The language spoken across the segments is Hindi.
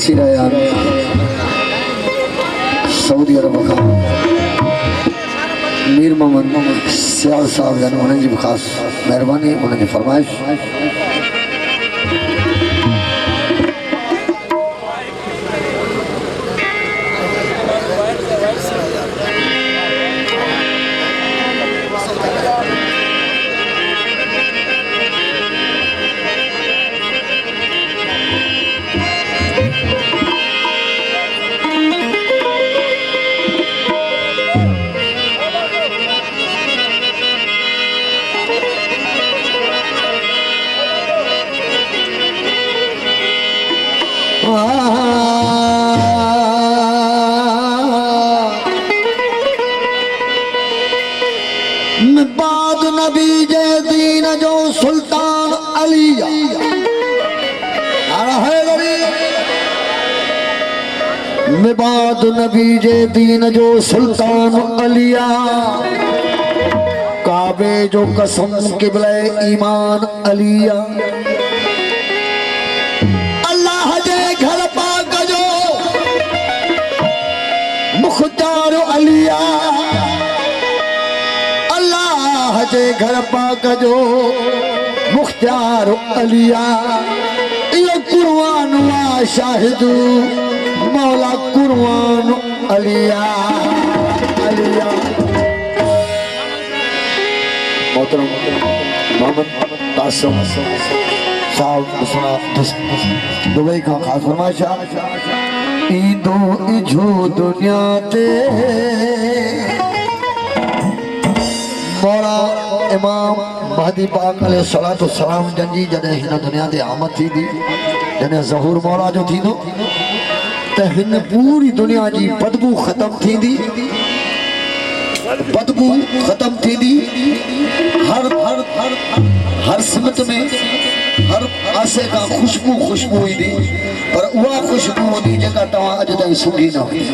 सिरायान सऊदी अरब का मीर मोहम्मद सियाल साहब जान उन्हें जी खास मेहरबानी उन्हें जी फरमाइश बाद नबी जे दीन जो सुल्तान अलिया बाद नबी जे दीन जो सुल्तान अलिया काबे जो कसम किबले ईमान अलिया अल्लाह जे घर पाक जो मुख्तार अलिया अल्लाह जे घर पाक जो मुख्तार अलिया ये कुर्बान वा शाहिदू मौला कुर्बान अलिया अलिया मोहतरम मोहम्मद कासिम साहब दुबई का खास फरमाइशा ईंदो इजो दुनिया ते मौला इमाम महदी पाक अलैहिस्सलातु वस्सलाम जंजी जॾहिं हिन दुनिया ते आमद थींदी जॾहिं ज़हूर मौला जो थींदो त हिन पूरी दुनिया जी बदबू ख़त्म थींदी बदबू ख़त्म थींदी हर हर हर हर सिमत में हर आसे का खुशबू ईंदी पर उहा खुशबू हूंदी जेका तव्हां अॼु ताईं सुंघी न हुई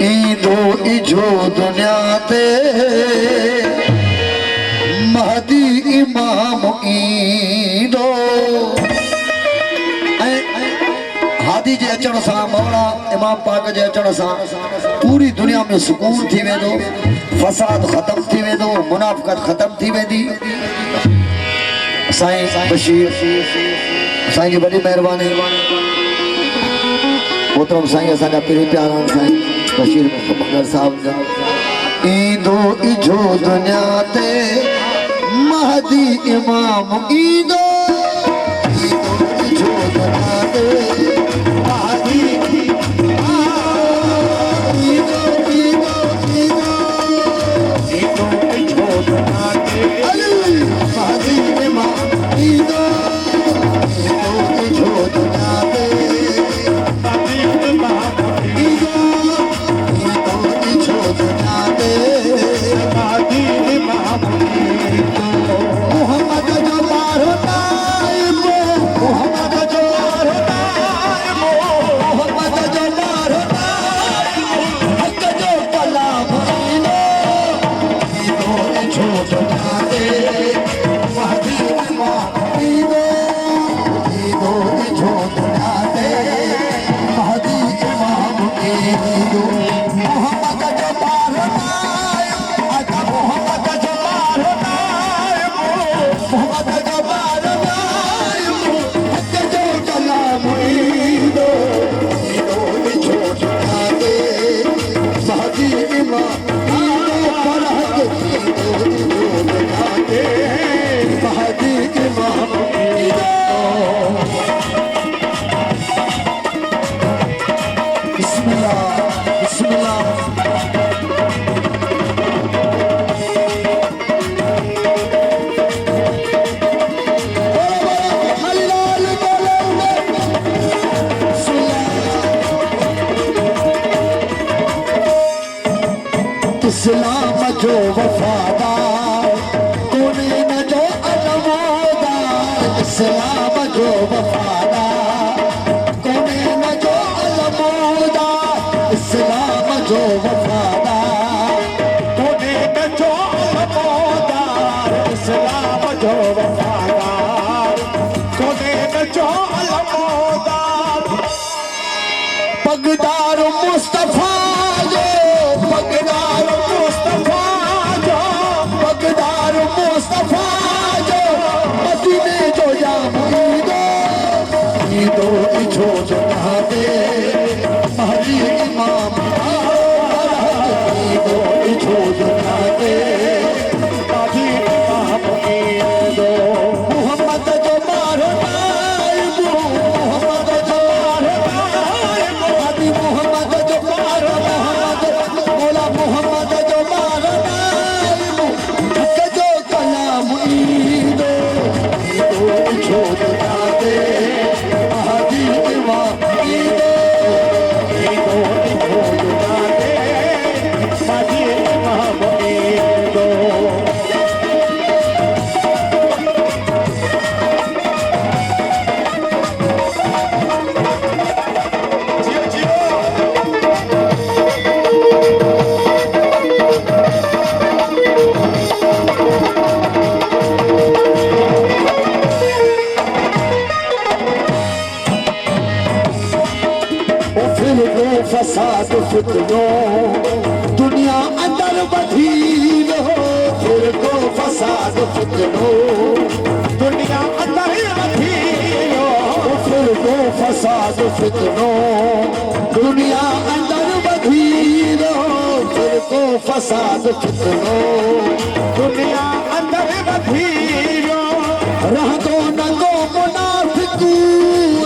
ईंदो इजो दुनिया ते महदी इमाम ईंदो हादी जे अचण सां मौला इमाम पाक जे अचण सां पूरी दुनिया में सुकून थी वेंदो फसाद ख़त्म थी वेंदो मुनाफ़िक़त ख़त्म थी वेंदी साईं बशीर साईं जी वॾी महिरबानी मोहतरम साईं असांजा पहिरीं प्यारा साईं बशीर बगर साहब ईंदो इजो दुनिया ते महदी इमाम ईंदो इजो दुनिया ते इस्लाम जो वफादार कोने न जो अलमोदार इस्लाम जो वफादार कोने न जो अलमोदार इस्लाम जो वफादार कोने न जो अलमोदार इस्लाम जो वफादार कोने सचो अलमोदा पगदार मुस्तफा जो पगदार मुस्तफा जो पगदार मुस्तफा जो मदीने जो जामो ईदो इछो जना दे महली इमाम ईदो इछो जना दे महली इमाम ईदो मोहम्मद जो मारो नाइबो मोहम्मद जो मारो नाइबो हदी मोहम्मद जो मारो मोहम्मद मौला मोहम्मद जो मारो नाइबो हक जो कलाम ईदो ईदो इछो जना दे महली इमाम ईदो ईदो इछो जना दे महली इमाम ईदो फसाद फितनो दुनिया अंदर बधीर हो फिर को फसाद फितनो दुनिया अंदर बधीर हो फिर को फसाद फितनो दुनिया अंदर बधीर हो फिर को फसाद फितनो दुनिया अंदर बधीर हो रह दो न दो मुनाफिकू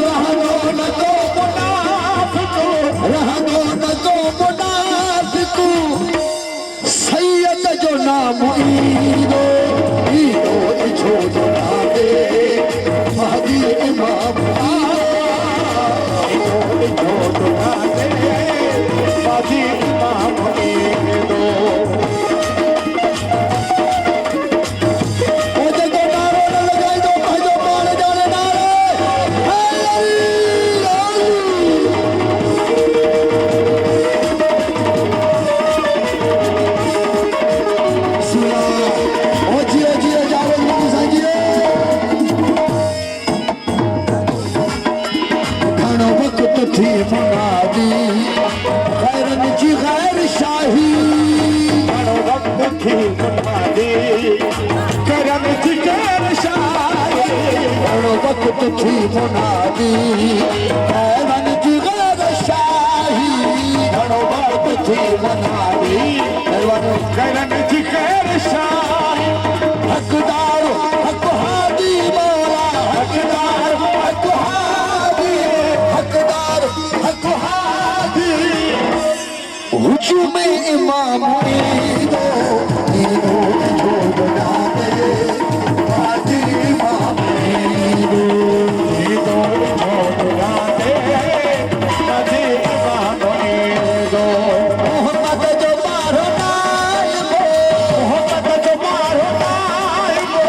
रह दो न दो मुनाफिकू रह दो न दो मुनाफिकू सैयद जो नाम ईदो ईदो इछो जो नादे महदी इमाम ईदो इछो जना दे महली इमाम ईदो ओजे को नारो न लगाई दो भाजो मारे जाने नारे थी मुनादी खैरन जी गैर शाही घणो वक्त थी मुनादी करम जी गैर शाही घणो वक्त थी मुनादी खैरन जी गैर शाही घणो वक्त थी मुनादी करम जी गैर शाही हकदार हक हादी मौला हकदार हक हादी हकदार हक हादी हुजूम इमाम ईदो ईदो जो बना दे हादी इमाम ईदो ईदो इछो जना दे महली इमाम ईदो मोहम्मद जो मारो नाइबो मोहम्मद जो मारो नाइबो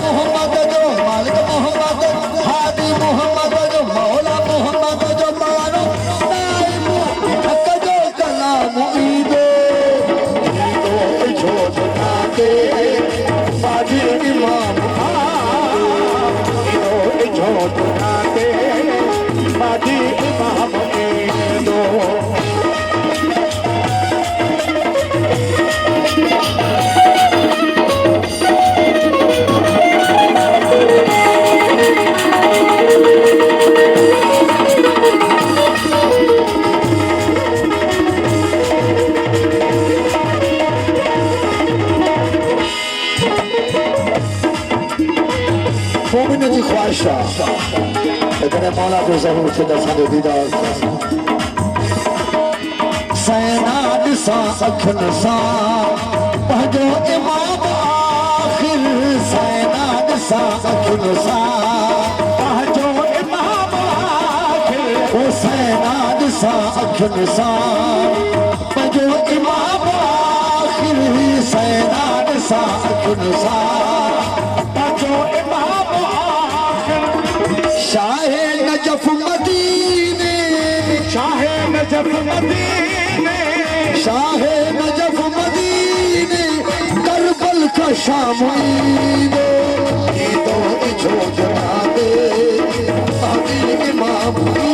मोहम्मद जो मालिक मोहम्मद हादी मोहम्मद जो मौला मोहम्मद जो मारो नाइबो हक जो कलाम ईदो ईदो इछो जना दे महली इमाम ईदो इछो जना दे महली इमाम ईदो मोमिन जी ख्वाहिश इतने मौला को जरूर से दर्शन दीदार सैना ॾिसां अखियुनि सां पंहिंजो इमाम आख़िर सैना ॾिसां अखियुनि सां पंहिंजो इमाम आख़िर ओ सैना ॾिसां अखियुनि सां पंहिंजो इमाम आख़िर सैना ॾिसां अखियुनि सां पंहिंजो इमाम आख़िर शाहे नजफ मदीने शाहे नजफ मदीने शाहे नजफ मदीने करबल का शाम ईदो ईदो इछो जना दे बाबू